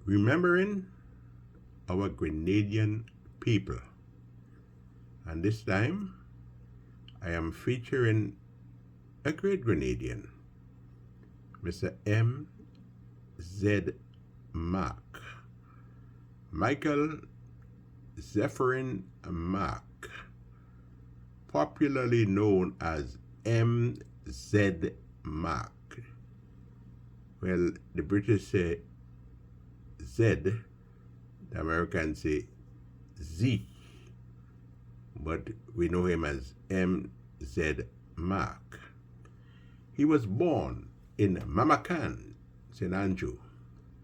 remembering our Grenadian people. And this time, I am featuring a great Grenadian, Mr. M.Z. Mark, Michael Zephyrin Mark, popularly known as M.Z. Mark. Well, the British say Z, the Americans say Z, but we know him as M.Z. Mark. He was born in Mamacan, St. Andrew,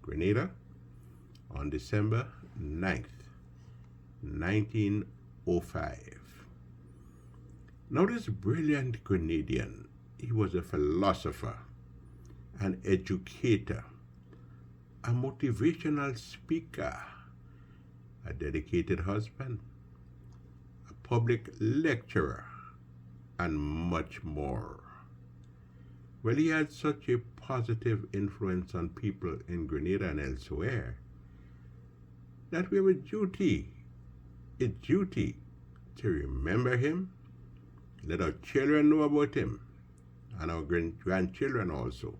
Grenada, on December 9th, 1905. Now, this brilliant Grenadian, he was a philosopher, an educator, a motivational speaker, a dedicated husband, a public lecturer, and much more. Well, he had such a positive influence on people in Grenada and elsewhere that we have a duty to remember him, let our children know about him, and our grandchildren also,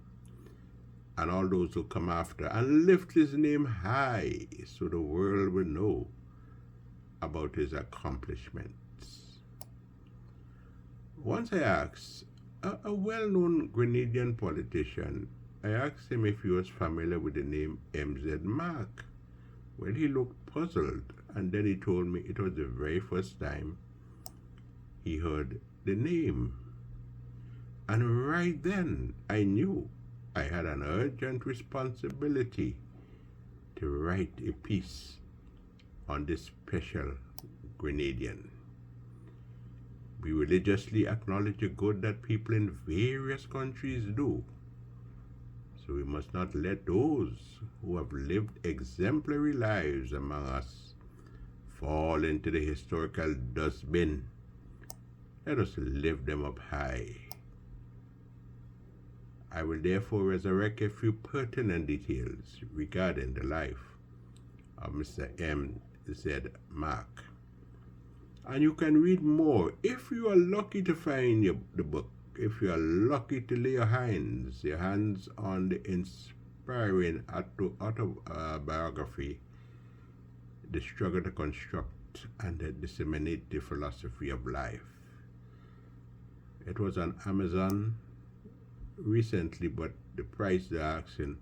and all those who come after, and lift his name high so the world will know about his accomplishments. Once I asked a well-known Grenadian politician, I asked him if he was familiar with the name M.Z. Mark. Well, he looked puzzled, and then he told me it was the very first time he heard the name. And right then, I knew I had an urgent responsibility to write a piece on this special Grenadian. We religiously acknowledge the good that people in various countries do. So we must not let those who have lived exemplary lives among us fall into the historical dustbin. Let us lift them up high. I will therefore resurrect a few pertinent details regarding the life of Mr. M.Z. Mark. And you can read more if you are lucky to find the book, if you are lucky to lay your hands on the inspiring autobiography, The Struggle to Construct and Disseminate the Philosophy of Life. It was on Amazon recently, but the price they're asking,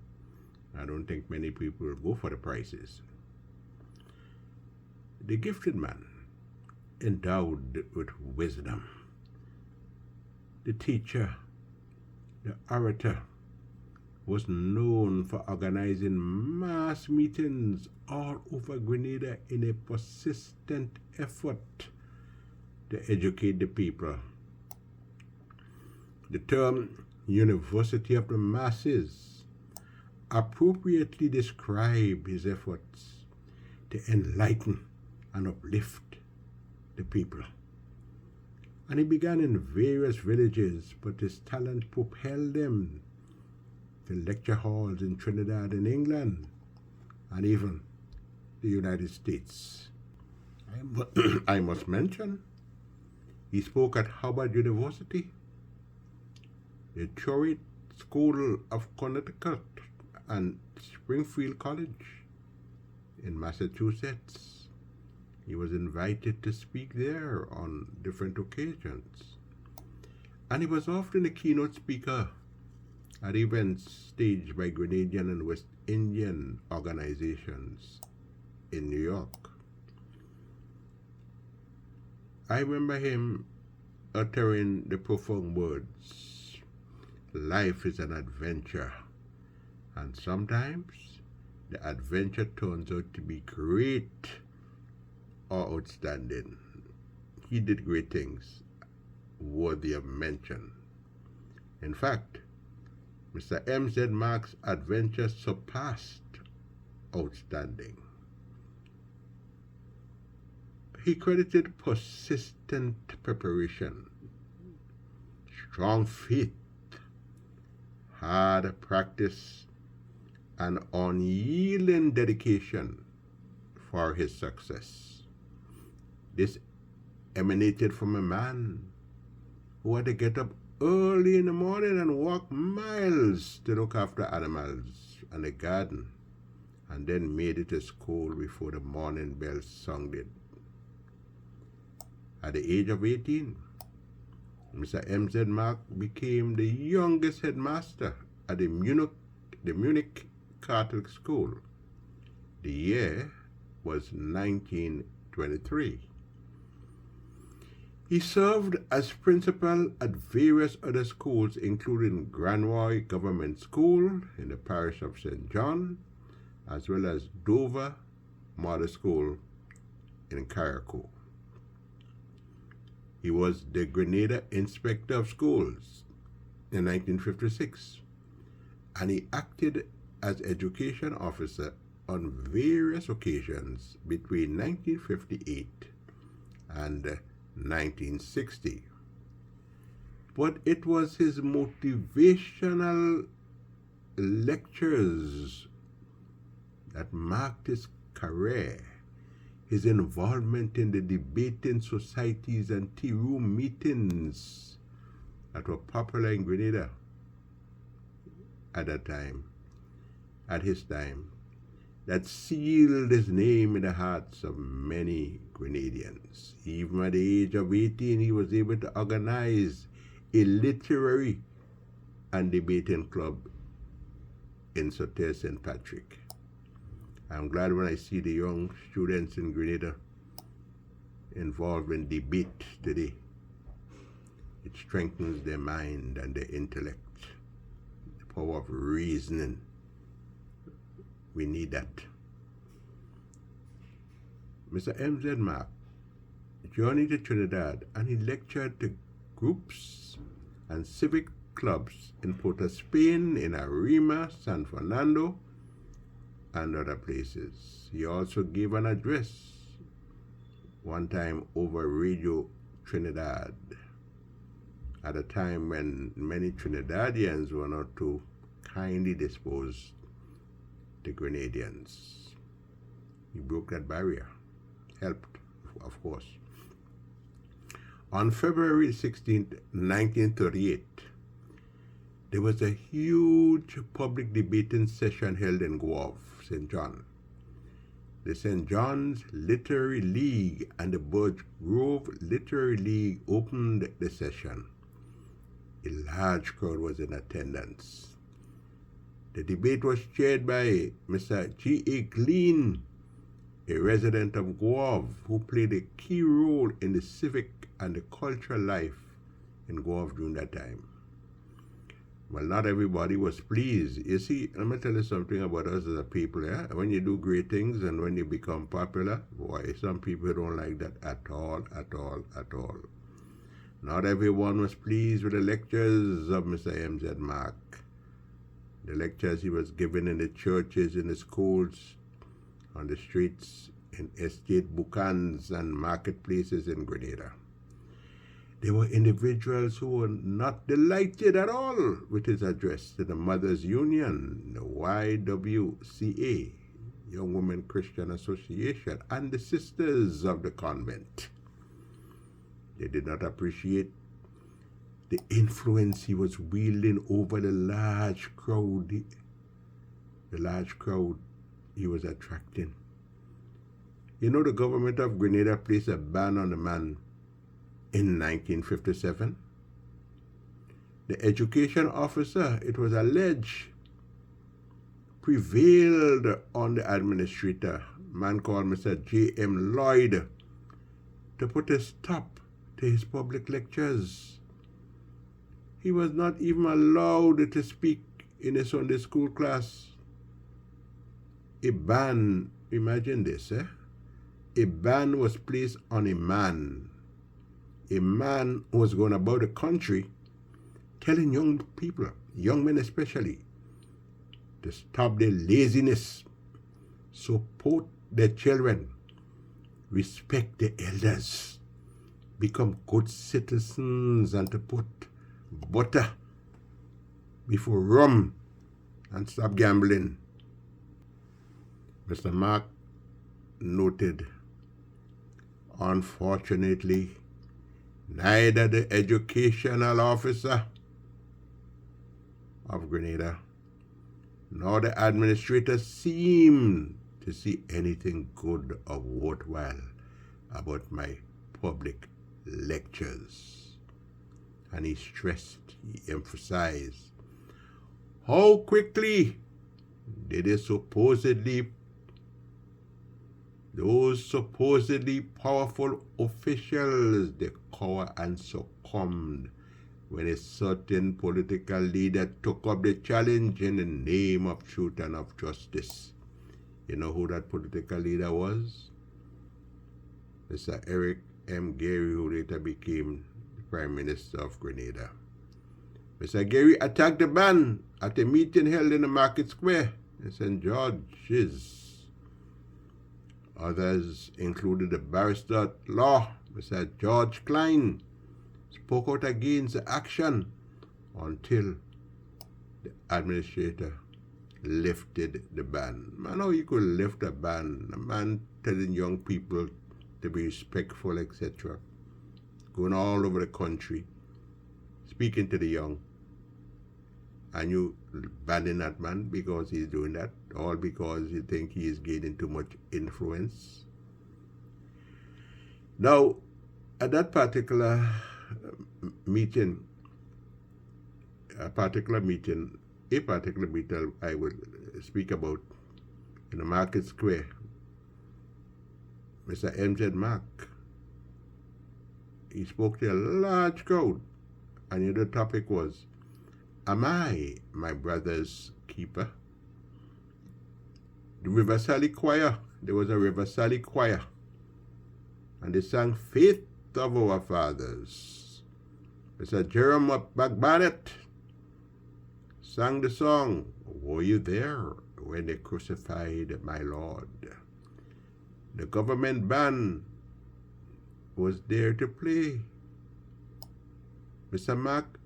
I don't think many people will go for the prices. The gifted man, endowed with wisdom, the teacher, the orator, was known for organizing mass meetings all over Grenada in a persistent effort to educate the people. The term University of the Masses appropriately described his efforts to enlighten and uplift the people. And he began in various villages, but his talent propelled him to lecture halls in Trinidad and England, and even the United States. I must mention, he spoke at Harvard University, the Choate School of Connecticut, and Springfield College in Massachusetts. He was invited to speak there on different occasions. And he was often a keynote speaker at events staged by Grenadian and West Indian organizations in New York. I remember him uttering the profound words, "Life is an adventure, and sometimes the adventure turns out to be great or outstanding." He did great things worthy of mention. In fact, Mr. M.Z. Mark's adventure surpassed outstanding. He credited persistent preparation, strong faith, hard practice, and unyielding dedication for his success. This emanated from a man who had to get up early in the morning and walk miles to look after animals and the garden, and then made it to school before the morning bell sounded. At the age of 18, Mr. M.Z. Mark became the youngest headmaster at the Munich Catholic School. The year was 1923. He served as principal at various other schools, including Granroy Government School in the parish of St. John, as well as Dover Model School in Carriacou. He was the Grenada Inspector of Schools in 1956, and he acted as education officer on various occasions between 1958 and 1960. But it was his motivational lectures that marked his career. His involvement in the debating societies and tea room meetings that were popular in Grenada at his time, that sealed his name in the hearts of many Grenadians. Even at the age of 18, he was able to organize a literary and debating club in Sauterre St. Patrick. I'm glad when I see the young students in Grenada involved in debate today. It strengthens their mind and their intellect, the power of reasoning. We need that. Mr. M.Z. Mark journeyed to Trinidad, and he lectured to groups and civic clubs in Port of Spain, in Arima, San Fernando, and other places. He also gave an address one time over Radio Trinidad at a time when many Trinidadians were not too kindly disposed to Grenadians. He broke that barrier, helped, of course. On February 16, 1938, there was a huge public debating session held in Guave, St. John. The St. John's Literary League and the Birch Grove Literary League opened the session. A large crowd was in attendance. The debate was chaired by Mr. G.A. Glean, a resident of Guave, who played a key role in the civic and the cultural life in Guave during that time. Well, not everybody was pleased. You see, let me tell you something about us as a people. Yeah? When you do great things and when you become popular, boy, some people don't like that at all. Not everyone was pleased with the lectures of Mr. M.Z. Mark. The lectures he was giving in the churches, in the schools, on the streets, in estate boucans and marketplaces in Grenada. There were individuals who were not delighted at all with his address to the Mothers Union, the YWCA, Young Women Christian Association, and the Sisters of the Convent. They did not appreciate the influence he was wielding over the large crowd he was attracting. You know, the government of Grenada placed a ban on the man in 1957. The education officer, it was alleged, prevailed on the administrator, a man called Mr. J.M. Lloyd, to put a stop to his public lectures. He was not even allowed to speak in a Sunday school class. A ban, imagine this, a ban was placed on a man who was going about the country telling young people, young men especially, to stop their laziness, support their children, respect the elders, become good citizens, and to put butter before rum and stop gambling. Mr. Mark noted, unfortunately, neither the educational officer of Grenada nor the administrator seemed to see anything good or worthwhile about my public lectures. And he stressed, he emphasized, how quickly did those supposedly powerful officials, they cower and succumbed when a certain political leader took up the challenge in the name of truth and of justice. You know who that political leader was? Mr. Eric M. Gary, who later became the Prime Minister of Grenada. Mr. Gary attacked the ban at a meeting held in the Market Square in St. George's. Others included the barrister at law, Mr. George Klein, spoke out against the action until the administrator lifted the ban. Man, how you could lift a ban? A man telling young people to be respectful, etc. Going all over the country, speaking to the young. And you banning that man because he's doing that, all because you think he is gaining too much influence. Now, at that particular meeting I will speak about in the Market Square, Mr. MZ Mark, he spoke to a large crowd, and the topic was, am I my brother's keeper? The River Sally Choir, there was a River Sally Choir, and they sang Faith of Our Fathers. Mr. Jerome McBannett sang the song, Were You There When They Crucified My Lord? The government band was there to play. Mr. Mark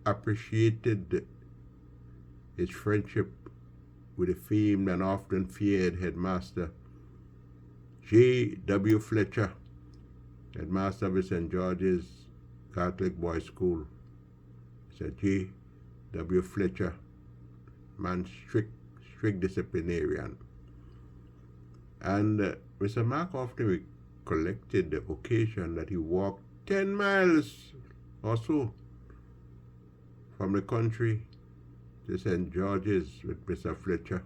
appreciated his friendship with the famed and often feared headmaster J.W. Fletcher, headmaster of St. George's Catholic Boys School. Mr. J.W. Fletcher, man, strict disciplinarian. And Mr. Mark often recollected the occasion that he walked 10 miles or so from the country to St. George's with Mr. Fletcher,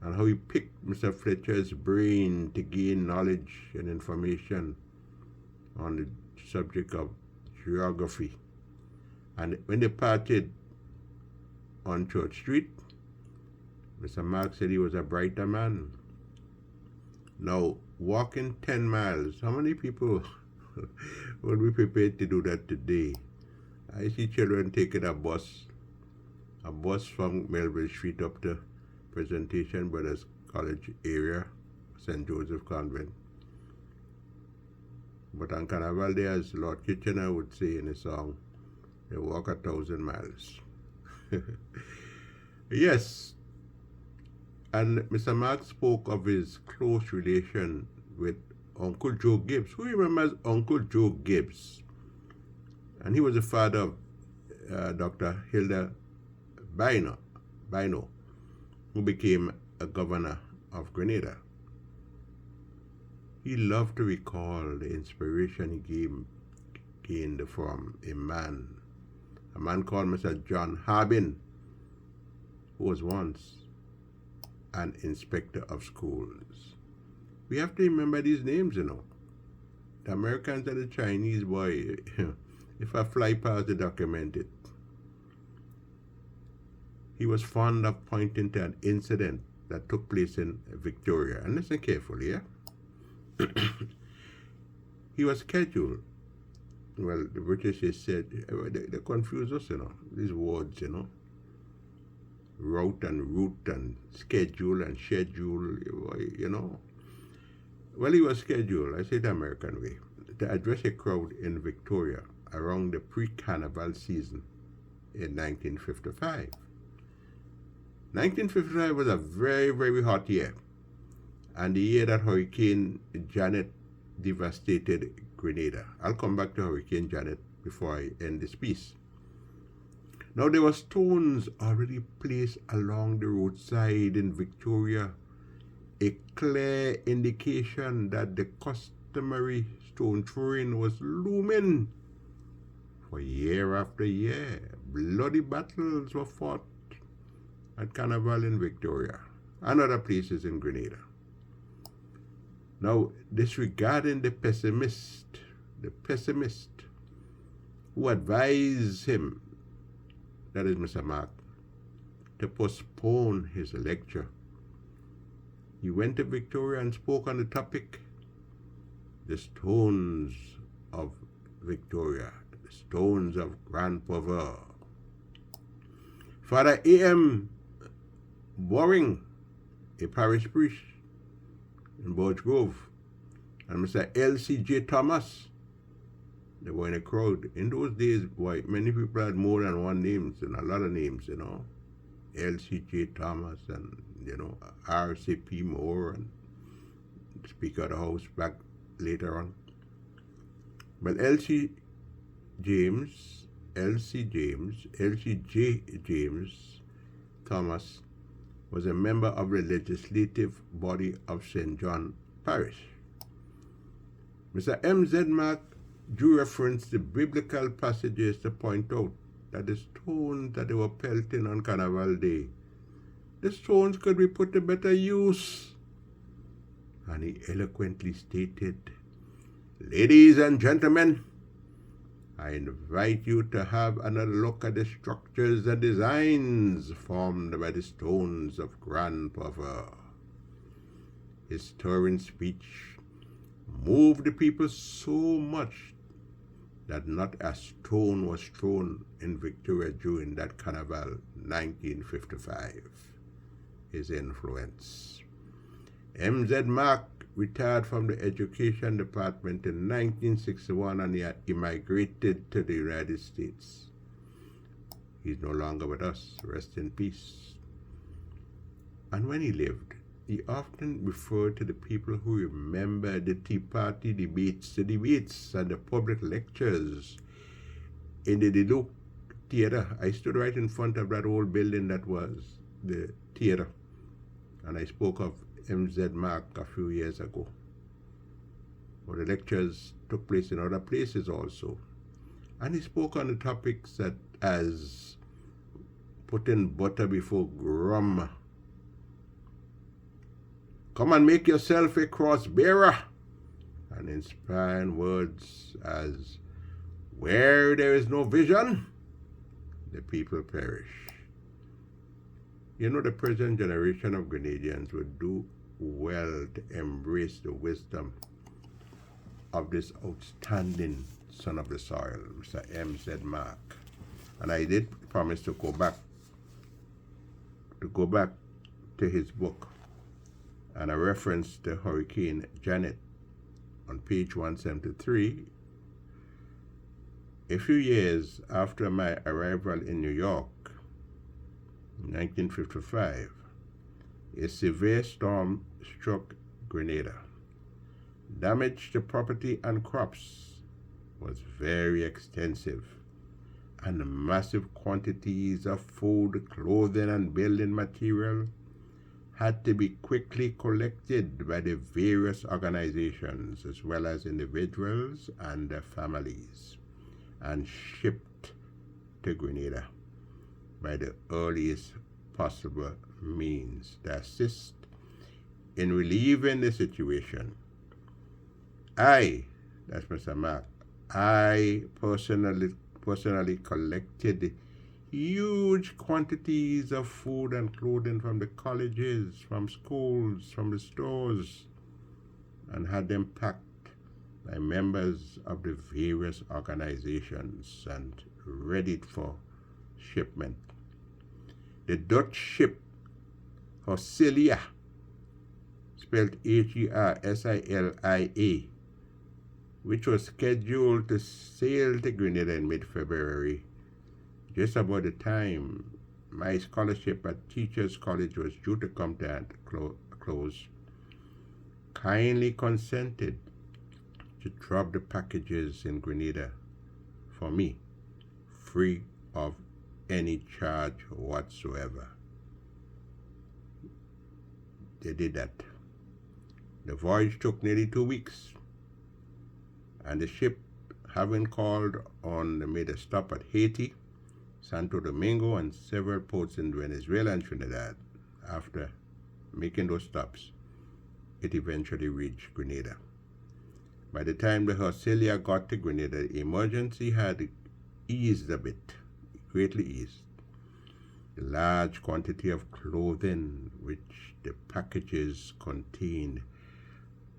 and how he picked Mr. Fletcher's brain to gain knowledge and information on the subject of geography. And when they parted on Church Street, Mr. Mark said he was a brighter man. Now, walking 10 miles, how many people would be prepared to do that today? I see children taking a bus from Melville Street up to Presentation Brothers College area, St. Joseph Convent. But on Carnival Day, as Lord Kitchener would say in his song, they walk 1,000 miles. Yes, and Mr. Mark spoke of his close relation with Uncle Joe Gibbs. Who remembers Uncle Joe Gibbs? And he was the father of Dr. Hilda Bino, who became a governor of Grenada. He loved to recall the inspiration he gained from a man called Mr. John Harbin, who was once an inspector of schools. We have to remember these names, you know. The Americans and the Chinese, boy, if I fly past, they document it. He was fond of pointing to an incident that took place in Victoria. And listen carefully, yeah? He was scheduled. Well, the British said, they confuse us, you know, these words, you know. Route and schedule and schedule, you know. Well, he was scheduled, I say the American way, to address a crowd in Victoria around the pre-carnival season in 1955. 1955 was a very, very hot year. and the year that Hurricane Janet devastated Grenada. I'll come back to Hurricane Janet before I end this piece. Now, there were stones already placed along the roadside in Victoria, a clear indication that the customary stone throwing was looming. For year after year, bloody battles were fought at Carnival in Victoria and other places in Grenada. Now, disregarding the pessimist who advised him, that is Mr. Mark, to postpone his lecture, he went to Victoria and spoke on the topic, the stones of Victoria, the stones of Grand Pauvre. Father A.M. Boring, a parish priest in Borge Grove, and Mr. L.C.J. Thomas, they were in a crowd. In those days, boy, many people had more than one name, and a lot of names, you know. L.C.J. Thomas and, you know, R.C.P. Moore and Speaker of the House back later on. But L.C. James Thomas was a member of the legislative body of St. John Parish. Mr. M.Z. Mark drew reference to biblical passages to point out that the stones that they were pelting on Carnival Day, the stones could be put to better use. And he eloquently stated, "Ladies and gentlemen, I invite you to have another look at the structures and designs formed by the stones of Grand Pauvre." His stirring speech moved the people so much that not a stone was thrown in Victoria during that Carnival 1955. His influence. M.Z. Mark retired from the Education Department in 1961 and he migrated to the United States. He's no longer with us. Rest in peace. And when he lived, he often referred to the people who remember the Tea Party debates, and the public lectures in the Duluth Theater. I stood right in front of that old building that was the theater, and I spoke of M.Z. Mark a few years ago. But the lectures took place in other places also. And he spoke on the topics that as putting butter before grum. Come and make yourself a cross bearer. And inspiring words as, where there is no vision, the people perish. You know, the present generation of Grenadians would do well to embrace the wisdom of this outstanding son of the soil, Mr. M.Z. Mark. And I did promise to go back to his book and a reference to Hurricane Janet on page 173. A few years after my arrival in New York, in 1955, a severe storm struck Grenada. Damage to property and crops was very extensive, and massive quantities of food, clothing, and building material had to be quickly collected by the various organizations as well as individuals and their families and shipped to Grenada by the earliest possible means to assist in relieving the situation. That's Mr. Mark, I personally collected huge quantities of food and clothing from the colleges, from schools, from the stores, and had them packed by members of the various organizations and ready for shipment. The Dutch ship Hosilia, spelled Hersilia, which was scheduled to sail to Grenada in mid-February, just about the time my scholarship at Teachers College was due to come to a close. kindly consented to drop the packages in Grenada for me, free of any charge whatsoever. They did that. The voyage took nearly 2 weeks, and the ship, having called on, made a stop at Haiti, Santo Domingo, and several ports in Venezuela and Trinidad. After making those stops, it eventually reached Grenada. By the time the Auxilia got to Grenada, the emergency had eased a bit, greatly eased. The large quantity of clothing which the packages contained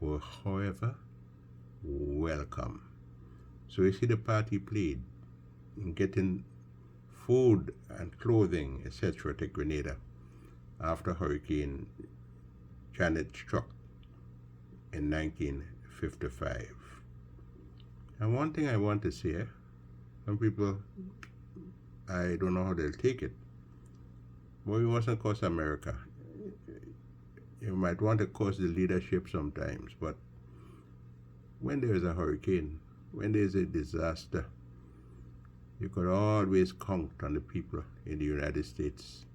were, however, welcome. So you see, the party played in getting food and clothing, etc., to Grenada after Hurricane Janet struck in 1955. And one thing I want to say, some people, I don't know how they'll take it, but we mustn't curse America. You might want to curse the leadership sometimes, but when there is a hurricane, when there is a disaster, you could always count on the people in the United States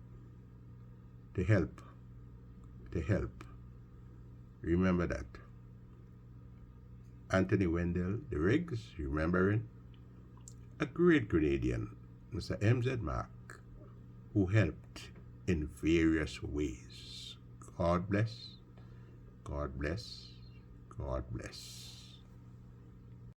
to help. Remember that. Anthony Wendell, the Riggs, remembering a great Grenadian, Mr. M.Z. Mark, who helped in various ways. God bless, God bless, God bless.